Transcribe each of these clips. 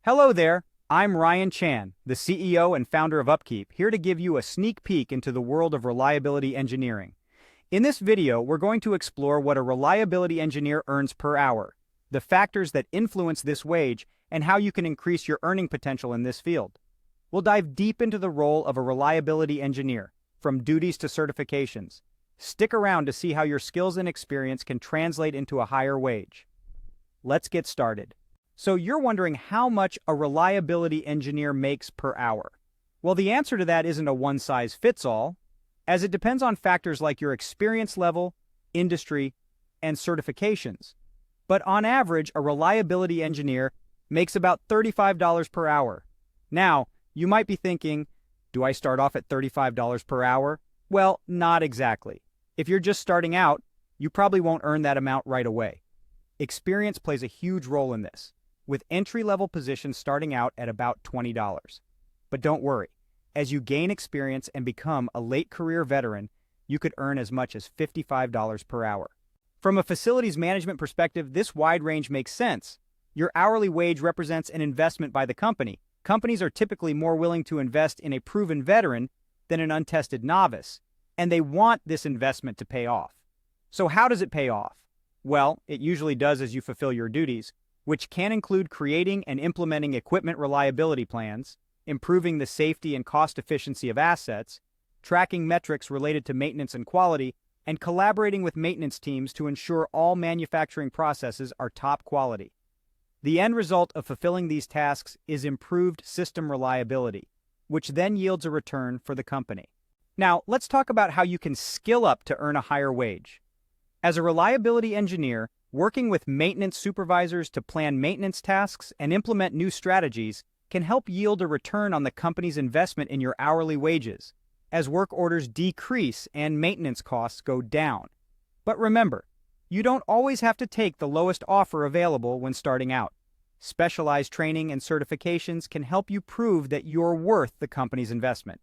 Hello there, I'm Ryan Chan, the CEO and founder of UpKeep, here to give you a sneak peek into the world of reliability engineering. In this video, we're going to explore what a reliability engineer earns per hour, the factors that influence this wage, and how you can increase your earning potential in this field. We'll dive deep into the role of a reliability engineer, from duties to certifications. Stick around to see how your skills and experience can translate into a higher wage. Let's get started. So you're wondering how much a reliability engineer makes per hour. Well, the answer to that isn't a one-size-fits-all, as it depends on factors like your experience level, industry, and certifications. But on average, a reliability engineer makes about $35 per hour. Now, you might be thinking, do I start off at $35 per hour? Well, not exactly. If you're just starting out, you probably won't earn that amount right away. Experience plays a huge role in this, with entry-level positions starting out at about $20. But don't worry, as you gain experience and become a late career veteran, you could earn as much as $55 per hour. From a facilities management perspective, this wide range makes sense. Your hourly wage represents an investment by the company. Companies are typically more willing to invest in a proven veteran than an untested novice, and they want this investment to pay off. So how does it pay off? Well, it usually does as you fulfill your duties, which can include creating and implementing equipment reliability plans, improving the safety and cost efficiency of assets, tracking metrics related to maintenance and quality, and collaborating with maintenance teams to ensure all manufacturing processes are top quality. The end result of fulfilling these tasks is improved system reliability, which then yields a return for the company. Now, let's talk about how you can skill up to earn a higher wage. As a reliability engineer, working with maintenance supervisors to plan maintenance tasks and implement new strategies can help yield a return on the company's investment in your hourly wages, as work orders decrease and maintenance costs go down. But remember, you don't always have to take the lowest offer available when starting out. Specialized training and certifications can help you prove that you're worth the company's investment.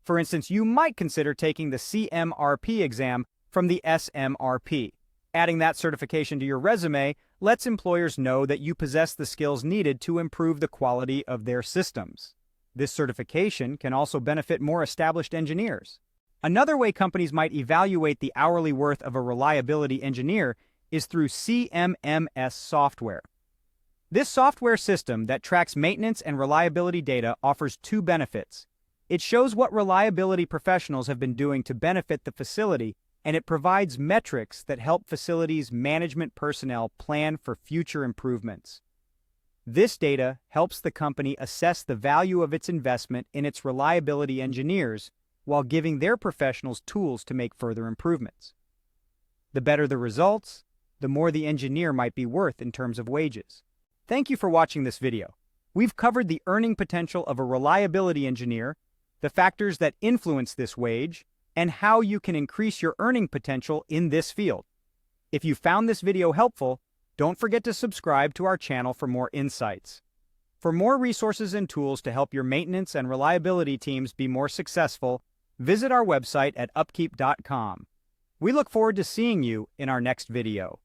For instance, you might consider taking the CMRP exam from the SMRP. Adding that certification to your resume lets employers know that you possess the skills needed to improve the quality of their systems. This certification can also benefit more established engineers. Another way companies might evaluate the hourly worth of a reliability engineer is through CMMS software. This software system that tracks maintenance and reliability data offers two benefits. It shows what reliability professionals have been doing to benefit the facility, and it provides metrics that help facilities management personnel plan for future improvements. This data helps the company assess the value of its investment in its reliability engineers while giving their professionals tools to make further improvements. The better the results, the more the engineer might be worth in terms of wages. Thank you for watching this video. We've covered the earning potential of a reliability engineer, the factors that influence this wage, and how you can increase your earning potential in this field. If you found this video helpful, don't forget to subscribe to our channel for more insights. For more resources and tools to help your maintenance and reliability teams be more successful, visit our website at upkeep.com. We look forward to seeing you in our next video.